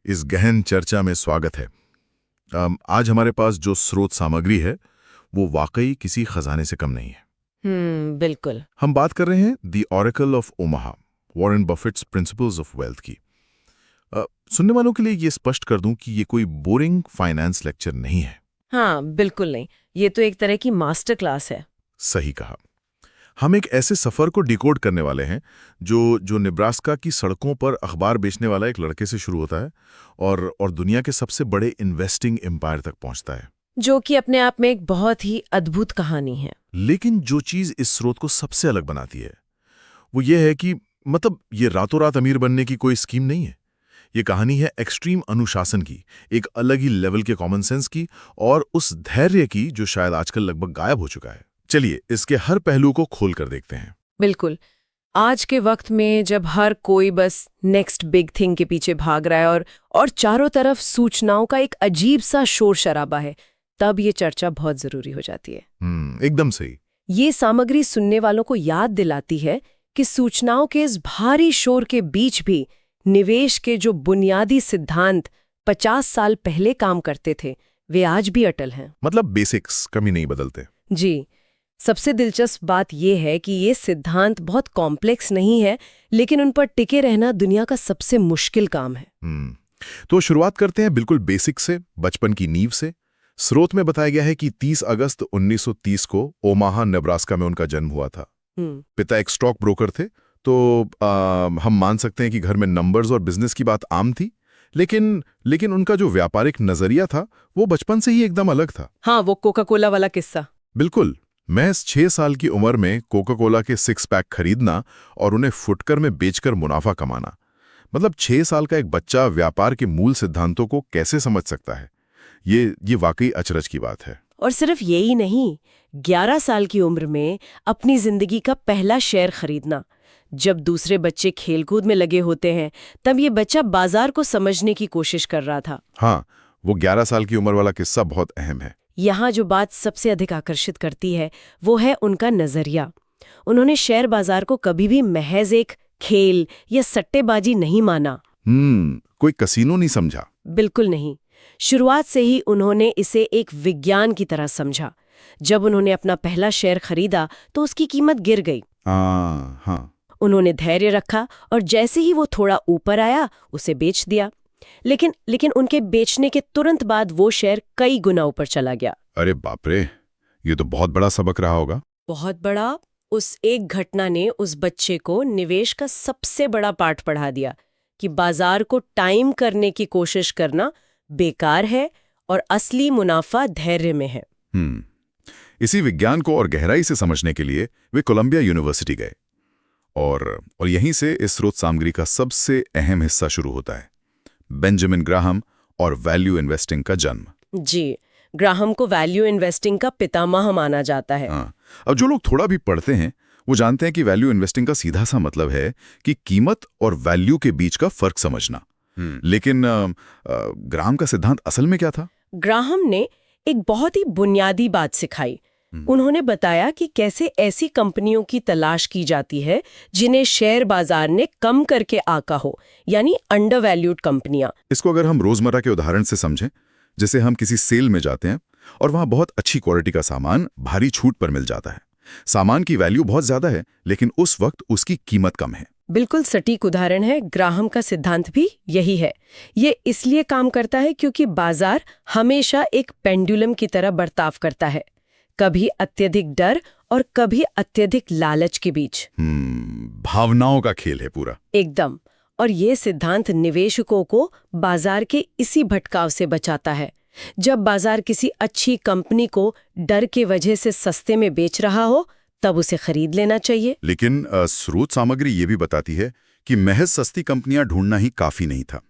इस गहन चर्चा में स्वागत है। आज हमारे पास जो स्रोत सामग्री है वो वाकई किसी खजाने से कम नहीं है। बिल्कुल। हम बात कर रहे हैं the oracle of Omaha, Warren Buffett's principles of wealth की। सुनने वालों के लिए ये स्पष्ट कर दूं कि ये कोई बोरिंग फाइनेंस लेक्चर नहीं है। हाँ, बिल्कुल नहीं। ये तो एक तरह की मास्टर क्लास है। सही कहा। हम एक ऐसे सफर को डिकोड करने वाले हैं जो नेब्रास्का की सड़कों पर अखबार बेचने वाला एक लड़के से शुरू होता है और दुनिया के सबसे बड़े इन्वेस्टिंग एम्पायर तक पहुंचता है, जो कि अपने आप में एक बहुत ही अद्भुत कहानी है। लेकिन जो चीज इस स्रोत को सबसे अलग बनाती है वो ये है कि मतलब ये रातों रात अमीर बनने की कोई स्कीम नहीं है। ये कहानी है एक्सट्रीम अनुशासन की, एक अलग ही लेवल के कॉमन सेंस की और उस धैर्य की जो शायद आजकल लगभग गायब हो चुका है। चलिए इसके हर पहलू को खोल कर देखते हैं। बिल्कुल। आज के वक्त में जब हर कोई बस नेक्स्ट बिग थिंग के पीछे भाग रहा है और चारों तरफ सूचनाओं का एक अजीब सा शोर शराबा है, तब ये चर्चा बहुत जरूरी हो जाती है। एकदम सही। ये सामग्री सुनने वालों को याद दिलाती है कि सूचनाओं के इस भारी शोर के बीच भी निवेश के जो बुनियादी सिद्धांत 50 साल पहले काम करते थे, वे आज भी अटल हैं। मतलब बेसिक्स कभी नहीं बदलते। जी। सबसे दिलचस्प बात यह है कि ये सिद्धांत बहुत कॉम्प्लेक्स नहीं है, लेकिन उन पर टिके रहना दुनिया का सबसे मुश्किल काम है। तो शुरुआत करते हैं बिल्कुल बेसिक से, बचपन की नींव से। स्रोत में बताया गया है कि 30 अगस्त 1930 को ओमाहा नेब्रास्का में उनका जन्म हुआ था। पिता एक स्टॉक ब्रोकर थे, तो हम मान सकते हैं कि घर में नंबर्स और बिजनेस की बात आम थी, लेकिन उनका जो व्यापारिक नजरिया था वो बचपन से ही एकदम अलग था। हाँ, वो कोका कोला वाला किस्सा। बिल्कुल। महज 6 साल की उम्र में कोका कोला के 6 पैक खरीदना और उन्हें फुटकर में बेचकर मुनाफा कमाना, मतलब 6 साल का एक बच्चा व्यापार के मूल सिद्धांतों को कैसे समझ सकता है? ये वाकई अचरज की बात है। और सिर्फ यही नहीं, 11 साल की उम्र में अपनी जिंदगी का पहला शेयर खरीदना। जब दूसरे बच्चे खेलकूद में लगे होते हैं, तब ये बच्चा बाजार को समझने की कोशिश कर रहा था। हाँ, वो 11 साल की उम्र वाला किस्सा बहुत अहम है। यहाँ जो बात सबसे अधिक आकर्षित करती है वो है उनका नजरिया। उन्होंने शेयर बाजार को कभी भी महज एक खेल या सट्टेबाजी नहीं माना। कोई कसीनो नहीं समझा। बिल्कुल नहीं। शुरुआत से ही उन्होंने इसे एक विज्ञान की तरह समझा। जब उन्होंने अपना पहला शेयर खरीदा तो उसकी कीमत गिर गई। हाँ। उन्होंने धैर्य रखा और जैसे ही वो थोड़ा ऊपर आया उसे बेच दिया। लेकिन उनके बेचने के तुरंत बाद वो शेयर कई गुना ऊपर चला गया। अरे बाप रे, ये तो बहुत बड़ा सबक रहा होगा। बहुत बड़ा। उस एक घटना ने उस बच्चे को निवेश का सबसे बड़ा पाठ पढ़ा दिया कि बाजार को टाइम करने की कोशिश करना बेकार है और असली मुनाफा धैर्य में है। इसी विज्ञान को और गहराई से समझने के लिए वे कोलंबिया यूनिवर्सिटी गए और यहीं से इस स्रोत सामग्री का सबसे अहम हिस्सा शुरू होता है, बेंजामिन ग्राहम और वैल्यू इन्वेस्टिंग का जन्म। जी, ग्राहम को वैल्यू इन्वेस्टिंग का पितामह माना जाता है। हाँ, अब जो लोग थोड़ा भी पढ़ते हैं वो जानते हैं कि वैल्यू इन्वेस्टिंग का सीधा सा मतलब है कि कीमत और वैल्यू के बीच का फर्क समझना। लेकिन ग्राहम का सिद्धांत असल में क्या था? ग्राहम ने एक बहुत ही बुनियादी बात सिखाई। उन्होंने बताया कि कैसे ऐसी कंपनियों की तलाश की जाती है जिन्हें शेयर बाजार ने कम करके आका हो, यानी अंडरवैल्यूड कंपनियां। इसको अगर हम रोजमर्रा के उदाहरण से समझें, जैसे हम किसी सेल में जाते हैं और वहां बहुत अच्छी क्वालिटी का सामान भारी छूट पर मिल जाता है। सामान की वैल्यू बहुत ज्यादा है, लेकिन उस वक्त उसकी कीमत कम है। बिल्कुल सटीक उदाहरण है। ग्राहम का सिद्धांत भी यही है। ये इसलिए काम करता है क्योंकि बाजार हमेशा एक पेंडुलम की तरह बर्ताव करता है, कभी अत्यधिक डर और कभी अत्यधिक लालच के बीच। भावनाओं का खेल है पूरा। एकदम। और ये सिद्धांत निवेशकों को बाजार के इसी भटकाव से बचाता है। जब बाजार किसी अच्छी कंपनी को डर के वजह से सस्ते में बेच रहा हो, तब उसे खरीद लेना चाहिए। लेकिन स्रोत सामग्री ये भी बताती है कि महज सस्ती कंपनियां ढूंढना ही काफी नहीं था।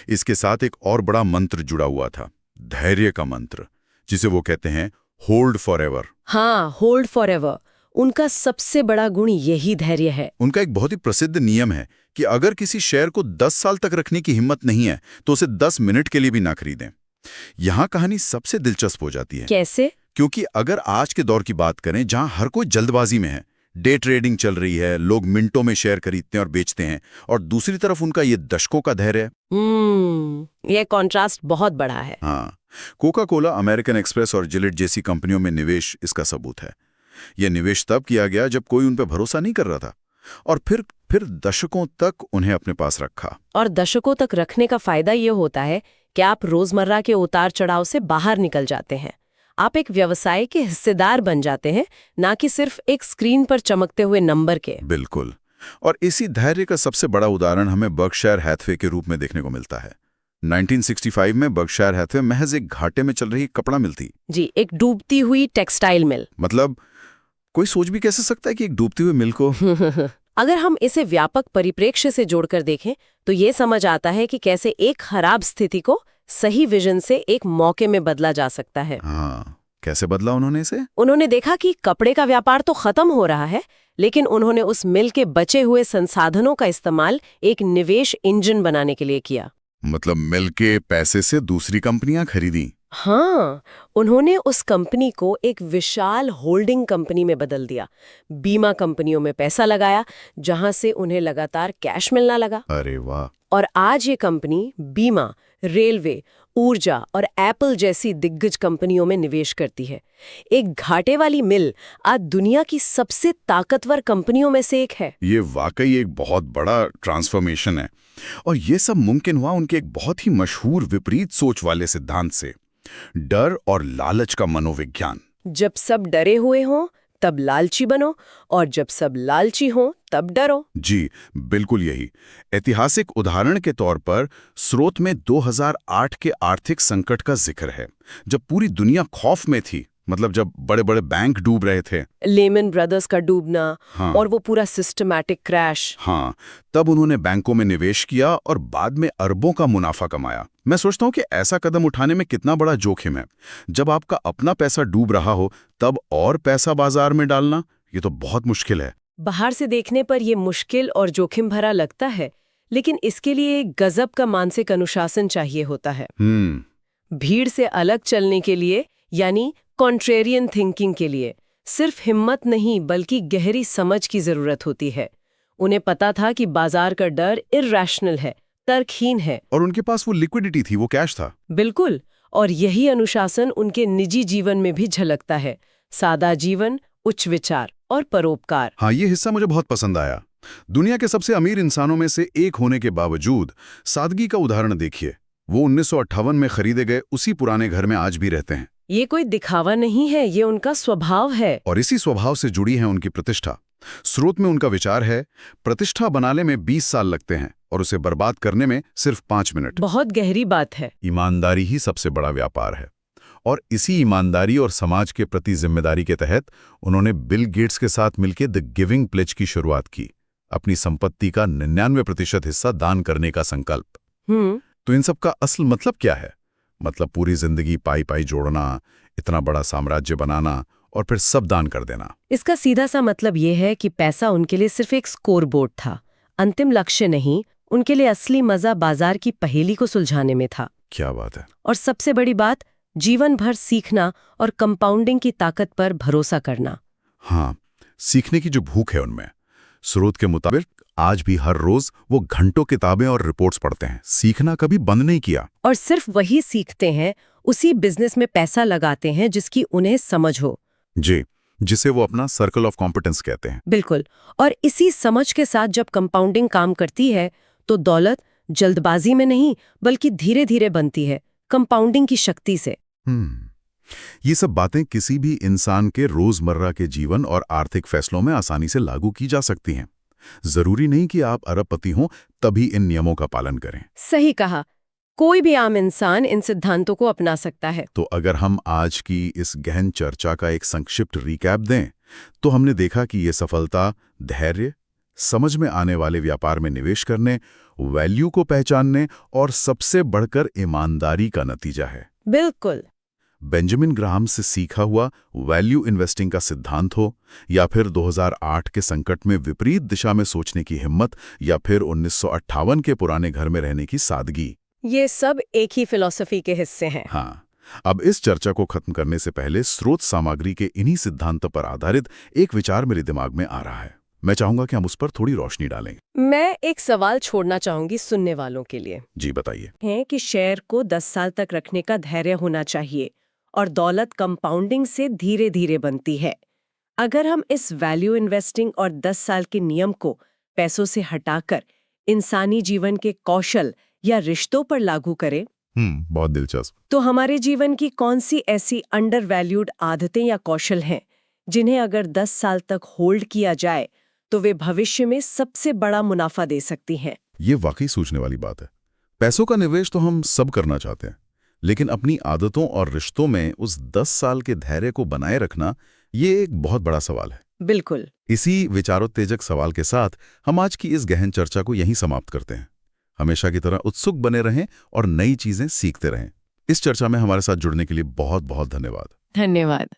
इसके साथ एक और बड़ा मंत्र जुड़ा हुआ था, धैर्य का मंत्र, जिसे वो कहते हैं होल्ड फॉर एवर। हाँ, होल्ड फॉर एवर। उनका सबसे बड़ा गुण यही धैर्य है। उनका एक बहुत ही प्रसिद्ध नियम है कि अगर किसी शेयर को 10 साल तक रखने की हिम्मत नहीं है तो उसे 10 मिनट के लिए भी ना खरीदें। यहाँ कहानी सबसे दिलचस्प हो जाती है। कैसे? क्योंकि अगर आज के दौर की बात करें जहां हर कोई जल्दबाजी में है, डे ट्रेडिंग चल रही है, लोग मिनटों में शेयर खरीदते हैं और बेचते हैं, और दूसरी तरफ उनका ये दशकों का धैर्य है। ये कॉन्ट्रास्ट बहुत बड़ा है। हाँ, कोका कोला, अमेरिकन एक्सप्रेस और जिलेट जैसी कंपनियों में निवेश इसका सबूत है। यह निवेश तब किया गया जब कोई उन पर भरोसा नहीं कर रहा था, और फिर दशकों तक उन्हें अपने पास रखा। और दशकों तक रखने का फायदा ये होता है कि आप रोजमर्रा के उतार चढ़ाव से बाहर निकल जाते हैं। आप एक व्यवसाय के हिस्सेदार बन जाते हैं, ना कि सिर्फ एक स्क्रीन पर चमकते हुए नंबर के। बिल्कुल। और इसी धैर्य का सबसे बड़ा उदाहरण हमें बर्कशायर हैथवे के रूप में देखने को मिलता है। 1965 में बर्कशायर हैथवे महज एक घाटे में चल रही कपड़ा मिल थी। जी, एक डूबती हुई टेक्सटाइल मिल। मतलब कोई सोच भी कैसे सकता है कि एक डूबती हुई मिल को अगर हम इसे व्यापक परिप्रेक्ष्य से जोड़कर देखें तो ये समझ आता है कि कैसे एक खराब स्थिति को सही विजन से एक मौके में बदला जा सकता है। हाँ, कैसे बदला उन्होंने इसे? उन्होंने देखा कि कपड़े का व्यापार तो खत्म हो रहा है, लेकिन उन्होंने उस मिल के बचे हुए संसाधनों का इस्तेमाल एक निवेश इंजन बनाने के लिए किया। मतलब मिल के पैसे से दूसरी कंपनियां खरीदी। हाँ, उन्होंने उस कंपनी को एक विशाल होल्डिंग कंपनी में बदल दिया, बीमा कंपनियों में पैसा लगाया, जहां से उन्हें लगातार कैश मिलना लगा। अरे वाह। और आज ये कंपनी बीमा, रेलवे, ऊर्जा और एप्पल जैसी दिग्गज कंपनियों में निवेश करती है। एक घाटे वाली मिल आज दुनिया की सबसे ताकतवर कंपनियों में से एक है। ये वाकई एक बहुत बड़ा ट्रांसफॉर्मेशन है, और ये सब मुमकिन हुआ उनके एक बहुत ही मशहूर विपरीत सोच वाले सिद्धांत से, डर और लालच का मनोविज्ञान। जब सब डरे हुए हों तब लालची बनो, और जब सब लालची हों तब डरो। जी बिल्कुल यही। ऐतिहासिक उदाहरण के तौर पर स्रोत में 2008 के आर्थिक संकट का जिक्र है, जब पूरी दुनिया खौफ में थी। मतलब जब बड़े बड़े बैंक डूब रहे थे, लेमन ब्रदर्स का डूबना। हाँ। और वो पूरा सिस्टमैटिक क्रैश। हाँ, तब उन्होंने बैंकों में निवेश किया और बाद में अरबों का मुनाफा कमाया। मैं सोचता हूँ कि ऐसा कदम उठाने में कितना बड़ा जोखिम है। जब आपका अपना पैसा डूब रहा हो तब और पैसा बाजार में डालना, ये तो बहुत मुश्किल है। बाहर से देखने पर ये मुश्किल और जोखिम भरा लगता है, लेकिन इसके लिए एक गजब का मानसिक अनुशासन चाहिए होता है। भीड़ से अलग चलने के लिए, यानी कॉन्ट्रेरियन थिंकिंग के लिए सिर्फ हिम्मत नहीं बल्कि गहरी समझ की जरूरत होती है। उन्हें पता था कि बाजार का डर इर्रेशनल है, तर्कहीन है। और उनके पास वो लिक्विडिटी थी, वो कैश था। बिल्कुल, और यही अनुशासन उनके निजी जीवन में भी झलकता है। सादा जीवन, उच्च विचार और परोपकार। हाँ, ये हिस्सा मुझे बहुत पसंद आया। दुनिया के सबसे अमीर इंसानों में से एक होने के बावजूद सादगी का उदाहरण देखिए। वो 1958 में खरीदे गए उसी पुराने घर में आज भी रहते हैं। ये कोई दिखावा नहीं है, ये उनका स्वभाव है। और इसी स्वभाव से जुड़ी है उनकी प्रतिष्ठा। स्रोत में उनका विचार है, प्रतिष्ठा बनाने में 20 साल लगते हैं और उसे बर्बाद करने में सिर्फ 5 मिनट। बहुत गहरी बात है। ईमानदारी ही सबसे बड़ा व्यापार है, और इसी ईमानदारी और समाज के प्रति जिम्मेदारी के तहत उन्होंने बिल गेट्स के साथ मिलकर द गिविंग प्लेज की शुरुआत की, अपनी संपत्ति का 99% हिस्सा दान करने का संकल्प। तो इन सब का असल मतलब क्या है? मतलब पूरी जिंदगी पाई पाई जोड़ना, इतना बड़ा साम्राज्य बनाना और फिर सब दान कर देना। इसका सीधा सा मतलब ये है कि पैसा उनके लिए सिर्फ एक स्कोरबोर्ड था, अंतिम लक्ष्य नहीं। उनके लिए असली मजा बाजार की पहेली को सुलझाने में था। क्या बात है। और सबसे बड़ी बात, जीवन भर सीखना और कंपाउंडिंग की ताकत पर भरोसा करना। हाँ, सीखने की जो भूख है उनमें। स्रोत के मुताबिक आज भी हर रोज वो घंटों किताबें और रिपोर्ट्स पढ़ते हैं, सीखना कभी बंद नहीं किया। और सिर्फ वही सीखते हैं, उसी बिजनेस में पैसा लगाते हैं जिसकी उन्हें समझ हो। जी, जिसे वो अपना सर्कल ऑफ कॉम्पिटेंस कहते हैं। बिल्कुल। और इसी समझ के साथ जब कंपाउंडिंग काम करती है तो दौलत जल्दबाजी में नहीं बल्कि धीरे धीरे बनती है, कंपाउंडिंग की शक्ति से। ये सब बातें किसी भी इंसान के रोजमर्रा के जीवन और आर्थिक फैसलों में आसानी से लागू की जा सकती हैं। जरूरी नहीं कि आप अरबपति हों तभी इन नियमों का पालन करें। सही कहा, कोई भी आम इंसान इन सिद्धांतों को अपना सकता है। तो अगर हम आज की इस गहन चर्चा का एक संक्षिप्त रिकैप दें, तो हमने देखा कि ये सफलता धैर्य, समझ में आने वाले व्यापार में निवेश करने, वैल्यू को पहचानने और सबसे बढ़कर ईमानदारी का नतीजा है। बिल्कुल। बेंजामिन ग्राहम से सीखा हुआ वैल्यू इन्वेस्टिंग का सिद्धांत हो, या फिर 2008 के संकट में विपरीत दिशा में सोचने की हिम्मत, या फिर 1958 के पुराने घर में रहने की सादगी, ये सब एक ही फिलॉसफी के हिस्से हैं। हाँ, अब इस चर्चा को खत्म करने से पहले स्रोत सामग्री के इन्हीं सिद्धांतों पर आधारित एक विचार मेरे दिमाग में आ रहा है। मैं चाहूंगा कि हम उस पर थोड़ी रोशनी डालें। मैं एक सवाल छोड़ना चाहूंगी सुनने वालों के लिए, जी बताइए। है कि शेयर को 10 साल तक रखने का धैर्य होना चाहिए और दौलत कंपाउंडिंग से धीरे धीरे बनती है। अगर हम इस वैल्यू इन्वेस्टिंग और 10 साल के नियम को पैसों से हटाकर इंसानी जीवन के कौशल या रिश्तों पर लागू करें, बहुत दिलचस्प। तो हमारे जीवन की कौन सी ऐसी अंडर वैल्यूड आदतें या कौशल हैं जिन्हें अगर 10 साल तक होल्ड किया जाए तो वे भविष्य में सबसे बड़ा मुनाफा दे सकती हैं? ये वाकई सोचने वाली बात है। पैसों का निवेश तो हम सब करना चाहते हैं, लेकिन अपनी आदतों और रिश्तों में उस 10 साल के धैर्य को बनाए रखना, ये एक बहुत बड़ा सवाल है। बिल्कुल। इसी विचारोत्तेजक सवाल के साथ हम आज की इस गहन चर्चा को यहीं समाप्त करते हैं। हमेशा की तरह उत्सुक बने रहें और नई चीजें सीखते रहें। इस चर्चा में हमारे साथ जुड़ने के लिए बहुत बहुत धन्यवाद। धन्यवाद।